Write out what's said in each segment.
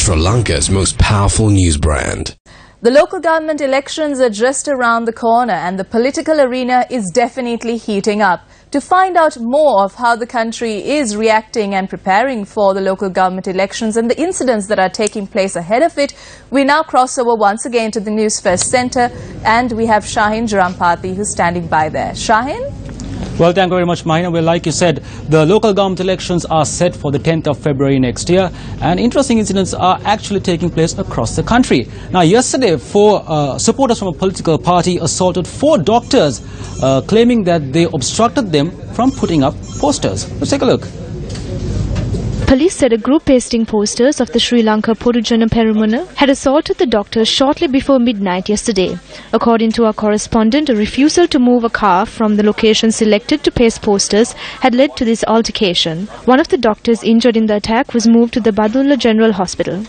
Sri Lanka's most powerful news brand. The local government elections are just around the corner and the political arena is definitely heating up. To find out more of how the country is reacting and preparing for the local government elections and the incidents that are taking place ahead of it, we now cross over once again to the Newsfirst Centre and we have Shahin Jurampati who's standing by there. Shahin? Well, thank you very much, Mahina. Well, like you said, the local government elections are set for the 10th of February next year, and interesting incidents are actually taking place across the country. Now, yesterday, four supporters from a political party assaulted 4 doctors, claiming that they obstructed them from putting up posters. Let's take a look. Police said a group pasting posters of the Sri Lanka Podujana Peramuna had assaulted the doctors shortly before midnight yesterday. According to our correspondent, a refusal to move a car from the location selected to paste posters had led to this altercation. One of the doctors injured in the attack was moved to the Badulla General Hospital.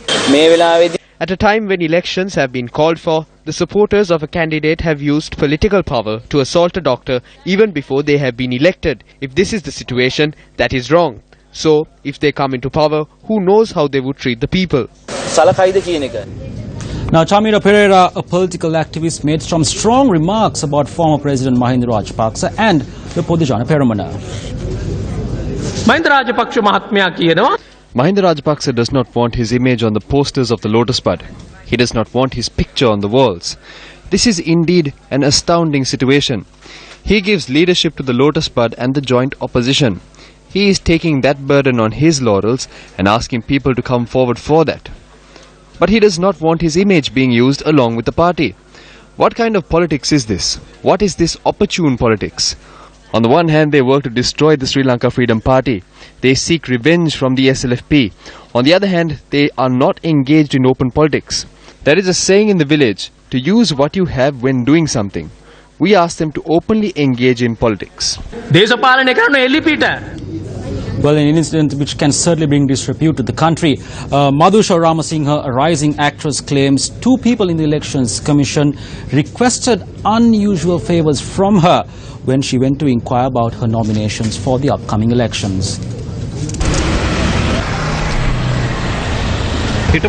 At a time when elections have been called for, the supporters of a candidate have used political power to assault a doctor even before they have been elected. If this is the situation, that is wrong. So, if they come into power, who knows how they would treat the people? Now, Chamira Pereira, a political activist, made some strong remarks about former President Mahinda Rajapaksa and the Podujana Peramuna. Mahinda Rajapaksa does not want his image on the posters of the Lotus Bud. He does not want his picture on the walls. This is indeed an astounding situation. He gives leadership to the Lotus Bud and the joint opposition. He is taking that burden on his laurels and asking people to come forward for that. But he does not want his image being used along with the party. What kind of politics is this? What is this opportune politics? On the one hand, they work to destroy the Sri Lanka Freedom Party. They seek revenge from the SLFP. On the other hand, they are not engaged in open politics. There is a saying in the village, to use what you have when doing something. We ask them to openly engage in politics. Well, an incident which can certainly bring disrepute to the country. Madhusha Ramasinghe, a rising actress, claims 2 people in the Elections Commission requested unusual favours from her when she went to inquire about her nominations for the upcoming elections. When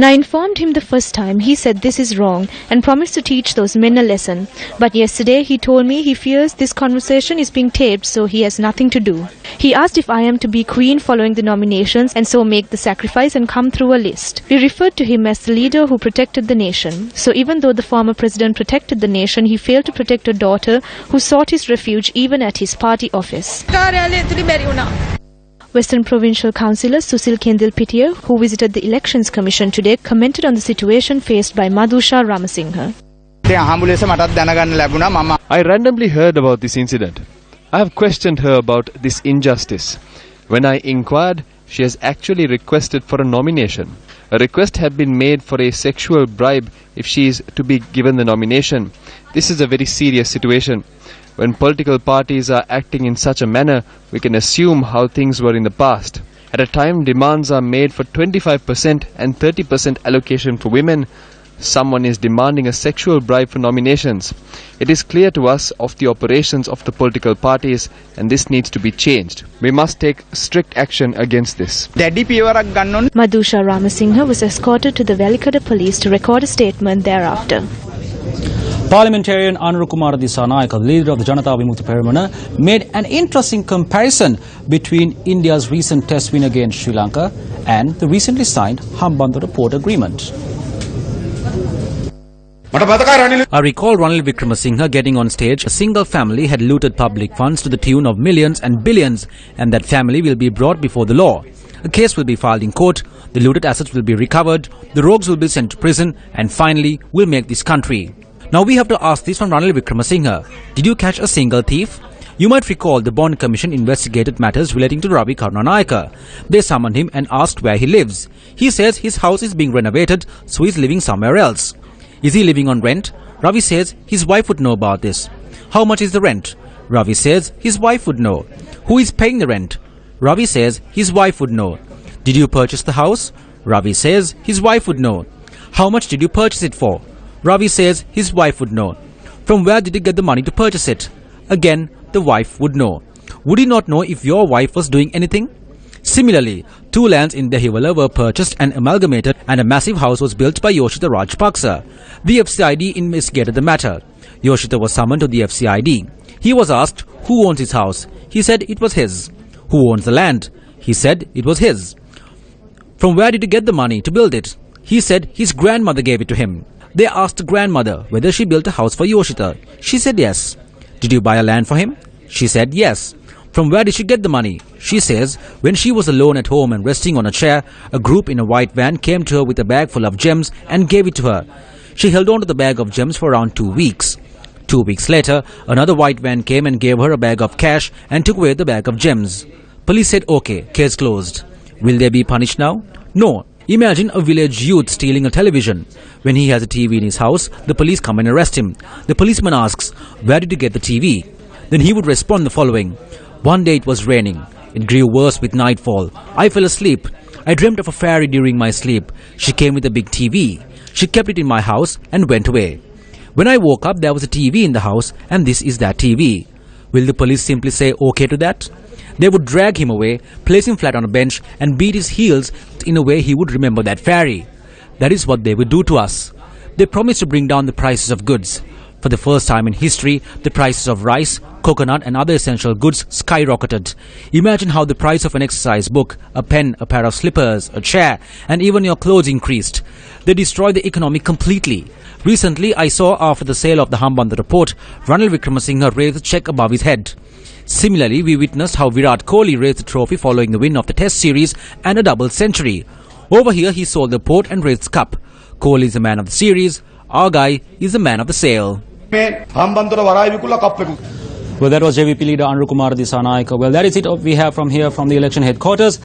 I informed him the first time, he said this is wrong and promised to teach those men a lesson. But yesterday he told me he fears this conversation is being taped, so he has nothing to do. He asked if I am to be queen following the nominations and so make the sacrifice and come through a list. We referred to him as the leader who protected the nation. So even though the former president protected the nation, he failed to protect a daughter who sought his refuge even at his party office. Western Provincial Councillor Susil Kendilpitiya, who visited the Elections Commission today, commented on the situation faced by Madhusha Ramasinghe. I randomly heard about this incident. I have questioned her about this injustice. When I inquired, she has actually requested for a nomination. A request had been made for a sexual bribe if she is to be given the nomination. This is a very serious situation. When political parties are acting in such a manner, we can assume how things were in the past. At a time, demands are made for 25% and 30% allocation for women. Someone is demanding a sexual bribe for nominations. It is clear to us of the operations of the political parties, and this needs to be changed. We must take strict action against this. Madhusha Ramasinghe was escorted to the Velikada police to record a statement thereafter. Parliamentarian Anura Dissanayaka, leader of the Janata Vimukti Peramuna, made an interesting comparison between India's recent test win against Sri Lanka and the recently signed Hambantota Port Agreement. I recall Ranil Wickramasinghe getting on stage. A single family had looted public funds to the tune of millions and billions, and that family will be brought before the law. A case will be filed in court, the looted assets will be recovered, the rogues will be sent to prison, and finally we'll make this country. Now we have to ask this from Ranil Wickramasinghe. Did you catch a single thief? You might recall the Bond Commission investigated matters relating to Ravi Karunanayaka. They summoned him and asked where he lives. He says his house is being renovated, so he's living somewhere else. Is he living on rent? Ravi says his wife would know about this. How much is the rent? Ravi says his wife would know. Who is paying the rent? Ravi says his wife would know. Did you purchase the house? Ravi says his wife would know. How much did you purchase it for? Ravi says his wife would know. From where did you get the money to purchase it? Again, the wife would know. Would you not know if your wife was doing anything? Similarly, 2 lands in Dehiwala were purchased and amalgamated and a massive house was built by Yoshita Rajapaksa. The FCID investigated the matter. Yoshita was summoned to the FCID. He was asked who owns his house. He said it was his. Who owns the land? He said it was his. From where did he get the money to build it? He said his grandmother gave it to him. They asked the grandmother whether she built a house for Yoshita. She said yes. Did you buy a land for him? She said yes. From where did she get the money? She says when she was alone at home and resting on a chair, a group in a white van came to her with a bag full of gems and gave it to her. She held on to the bag of gems for around 2 weeks. 2 weeks later, another white van came and gave her a bag of cash and took away the bag of gems. Police said okay, case closed. Will they be punished now? No. Imagine a village youth stealing a television. When he has a TV in his house, the police come and arrest him. The policeman asks, where did you get the TV? Then he would respond the following. One day it was raining. It grew worse with nightfall. I fell asleep. I dreamt of a fairy during my sleep. She came with a big TV. She kept it in my house and went away. When I woke up, there was a TV in the house and this is that TV. Will the police simply say okay to that? They would drag him away, place him flat on a bench and beat his heels in a way he would remember that fairy. That is what they would do to us. They promised to bring down the prices of goods. For the first time in history, the prices of rice, coconut and other essential goods skyrocketed. Imagine how the price of an exercise book, a pen, a pair of slippers, a chair and even your clothes increased. They destroyed the economy completely. Recently, I saw after the sale of the Hambantota port, Ranil Wickremesinghe raised a cheque above his head. Similarly, we witnessed how Virat Kohli raised the trophy following the win of the Test series and a double century. Over here, he sold the port and raised the cup. Kohli is the man of the series. Our guy is the man of the sale. Well, that was JVP leader Anura Dissanayaka. Well, that is it we have from here from the election headquarters.